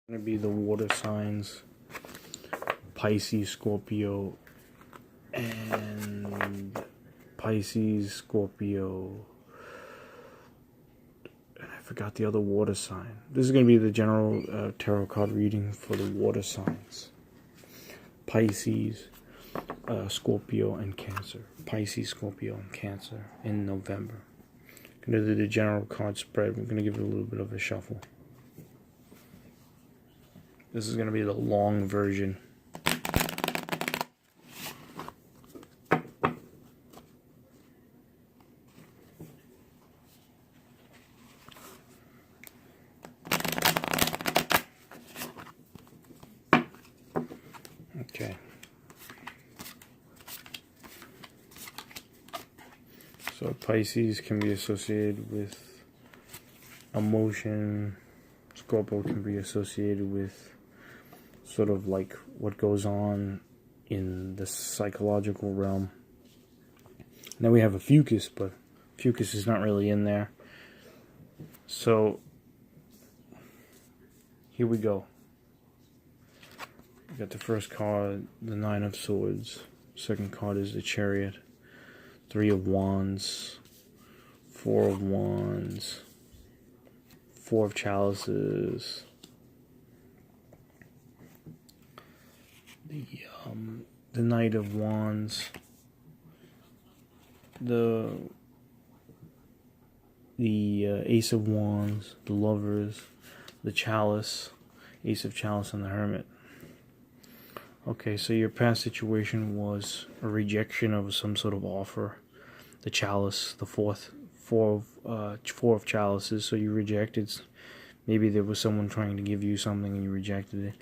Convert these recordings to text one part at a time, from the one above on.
Going to be the water signs, Pisces, Scorpio, and Pisces, Scorpio, and I forgot the other water sign. This is going to be the general tarot card reading for the water signs, Pisces, Scorpio, and Cancer. Pisces, Scorpio, and Cancer in November. Going to do the general card spread. We're going to give it a little bit of a shuffle. This is going to be the long version. Okay. So Pisces can be associated with emotion. Scorpio can be associated with sort of like what goes on in the psychological realm. Now we have a Fucus, but Fucus is not really in there. So here we go. We got the first card, the Nine of Swords. Second card is the Chariot. Three of Wands. Four of Wands. Four of Chalices. The Knight of Wands, the Ace of Wands, the Lovers, the Chalice, Ace of Chalice, and the Hermit. Okay, so your past situation was a rejection of some sort of offer. The Chalice, the four of Chalices, so you rejected. Maybe there was someone trying to give you something and you rejected it.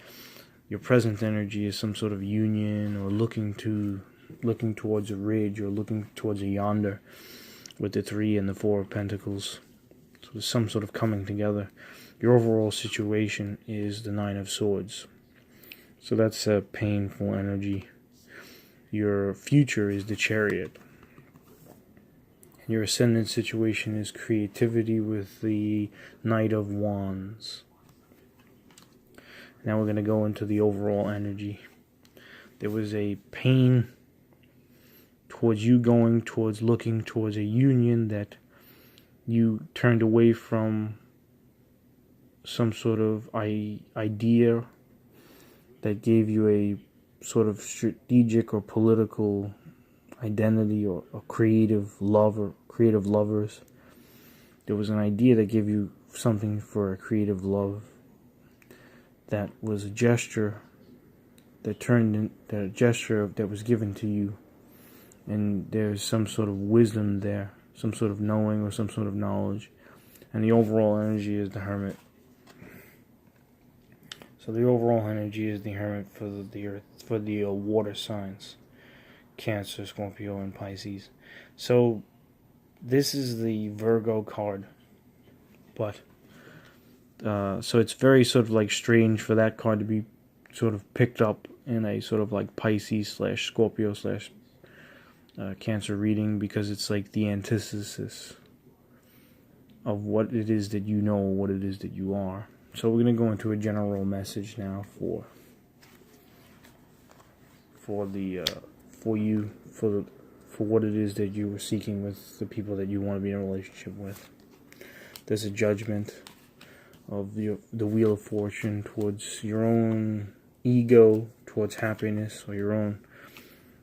Your present energy is some sort of union, or looking towards a ridge, or looking towards a yonder, with the Three and the Four of Pentacles. So there's some sort of coming together. Your overall situation is the Nine of Swords. So that's a painful energy. Your future is the Chariot. Your ascendant situation is creativity with the Knight of Wands. Now we're going to go into the overall energy. There was a pain towards you looking towards a union that you turned away from, some sort of idea that gave you a sort of strategic or political identity, or a creative love, or creative lovers. There was an idea that gave you something for a creative love. That was a gesture that turned into a gesture that was given to you, and there's some sort of wisdom there, some sort of knowing or some sort of knowledge, and the overall energy is the Hermit. So the overall energy is the Hermit for the Earth, for the water signs, Cancer, Scorpio, and Pisces. So this is the Virgo card, but so it's very sort of like strange for that card to be sort of picked up in a sort of like Pisces / Scorpio / Cancer reading, because it's like the antithesis of what it is that you know, what it is that you are. So we're going to go into a general message now for what it is that you were seeking with the people that you want to be in a relationship with. There's a judgment of the Wheel of Fortune towards your own ego, towards happiness, or your own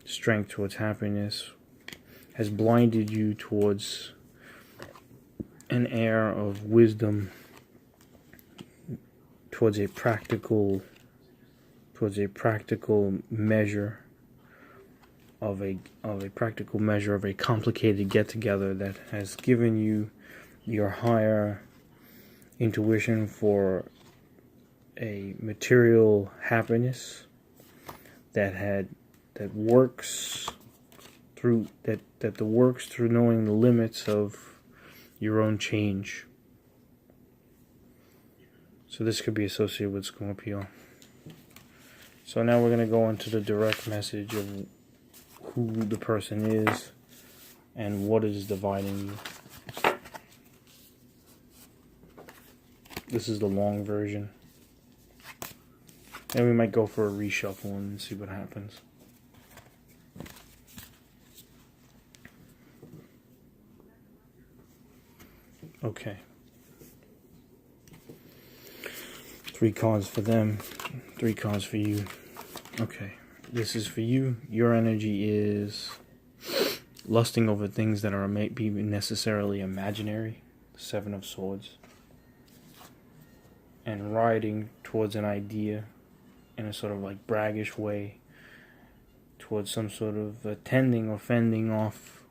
strength towards happiness, has blinded you towards an air of wisdom, towards a practical measure of a complicated get-together that has given you your higher intuition for a material happiness that works through knowing the limits of your own change. So this could be associated with Scorpio. So now we're going to go into the direct message of who the person is and what is dividing you. This is the long version. And we might go for a reshuffle and see what happens. Okay. 3 cards for them, 3 cards for you. Okay. This is for you. Your energy is lusting over things that are maybe necessarily imaginary. 7 of Swords. And riding towards an idea in a sort of like braggish way, towards some sort of attending or fending off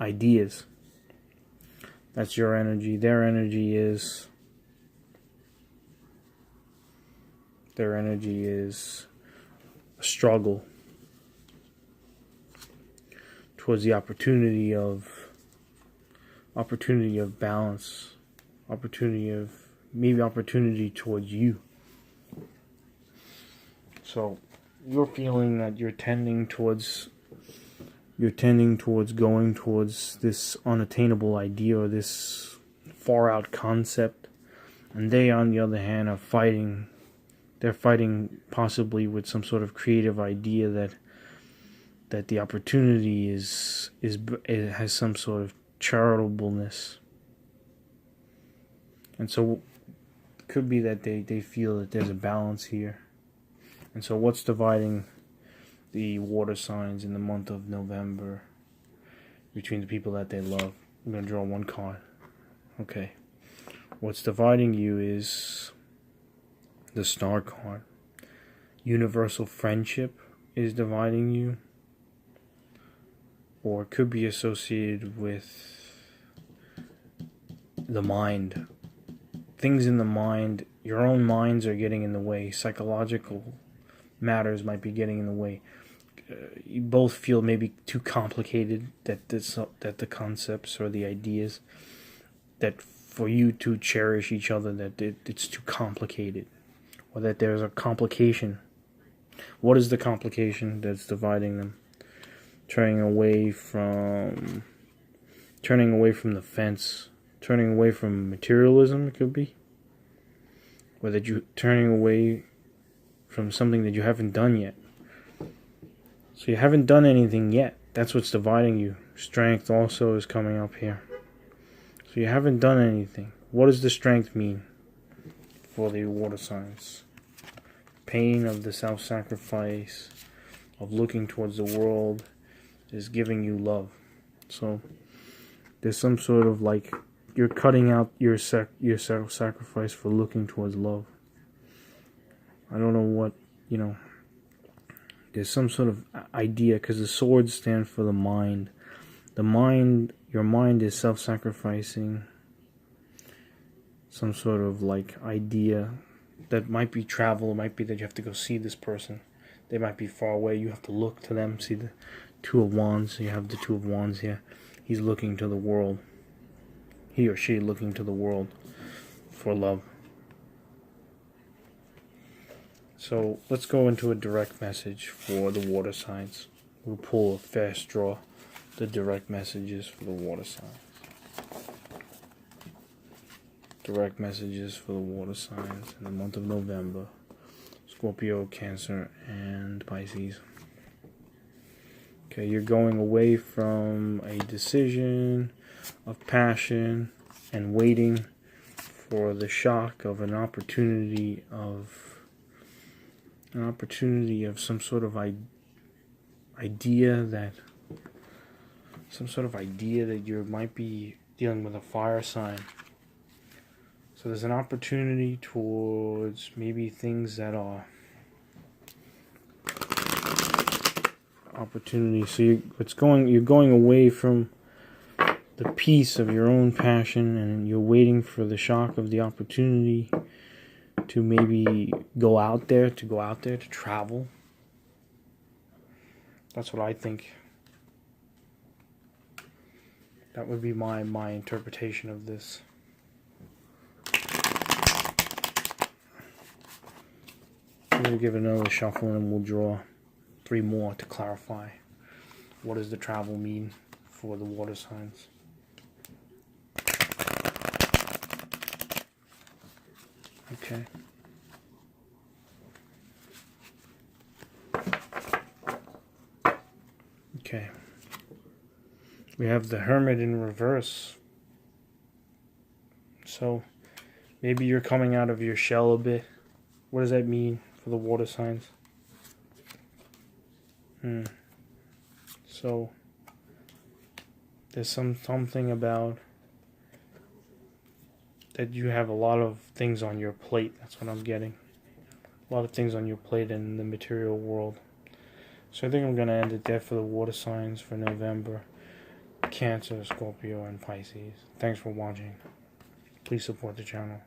ideas. That's your energy. Their energy is a struggle towards the opportunity of balance, opportunity towards you. So you're feeling that you're tending towards going towards this unattainable idea or this far out concept, and they, on the other hand, are fighting. They're fighting possibly with some sort of creative idea that the opportunity it has some sort of charitableness, and so it could be that they feel that there's a balance here. And so what's dividing the water signs in the month of November between the people that they love? I'm going to draw 1 card. Okay. What's dividing you is the Star card. Universal friendship is dividing you. Or it could be associated with the mind. Things in the mind, your own minds are getting in the way. Psychological matters might be getting in the way. You both feel maybe too complicated, that the concepts or the ideas, that for you to cherish each other, that it's too complicated, or that there's a complication. What is the complication that's dividing them? Turning away from the fence, turning away from materialism, it could be, or that you're turning away from something that you haven't done yet. So you haven't done anything yet. That's what's dividing you. Strength also is coming up here. So you haven't done anything. What does the strength mean for the water signs? Pain of the self-sacrifice, of looking towards the world, is giving you love. So there's some sort of like you're cutting out your self-sacrifice for looking towards love. I don't know what, there's some sort of idea, because the swords stand for the mind. Your mind is self-sacrificing some sort of like idea that might be travel. It might be that you have to go see this person. They might be far away. You have to look to them. See the 2 of Wands. You have the 2 of Wands here. He's looking to the world. He or she looking to the world for love. So let's go into a direct message for the water signs. We'll pull a fast draw, the direct messages for the water signs. Direct messages for the water signs in the month of November. Scorpio, Cancer, and Pisces. Okay, you're going away from a decision of passion and waiting for the shock of an opportunity of some sort of idea that you might be dealing with a fire sign. So there's an opportunity towards maybe things that are opportunity. So you're going away from the peace of your own passion, and you're waiting for the shock of the opportunity to maybe go out there, to travel. That's what I think. That would be my interpretation of this. We'll give it another shuffle and we'll draw 3 more to clarify. What does the travel mean for the water signs? Okay. Okay. We have the Hermit in reverse. So maybe you're coming out of your shell a bit. What does that mean for the water signs? So there's something about that you have a lot of things on your plate. That's what I'm getting. A lot of things on your plate in the material world. So I think I'm going to end it there for the water signs for November. Cancer, Scorpio, and Pisces. Thanks for watching. Please support the channel.